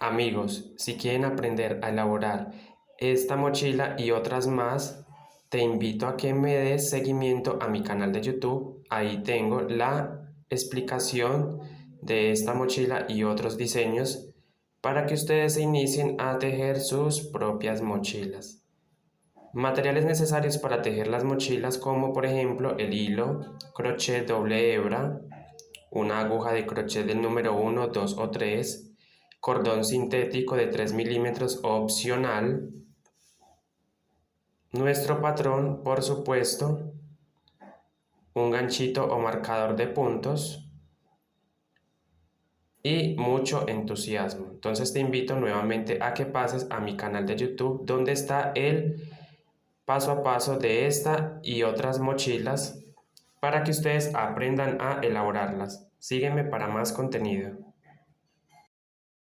Amigos, si quieren aprender a elaborar esta mochila y otras más, te invito a que me des seguimiento a mi canal de YouTube. Ahí tengo la explicación de esta mochila y otros diseños para que ustedes se inicien a tejer sus propias mochilas. Materiales necesarios para tejer las mochilas, como por ejemplo el hilo, crochet doble hebra, una aguja de crochet del número 1, 2 o 3, cordón sintético de 3 milímetros opcional, nuestro patrón, por supuesto, un ganchito o marcador de puntos y mucho entusiasmo. Entonces te invito nuevamente a que pases a mi canal de YouTube, donde está el paso a paso de esta y otras mochilas para que ustedes aprendan a elaborarlas. Sígueme para más contenido.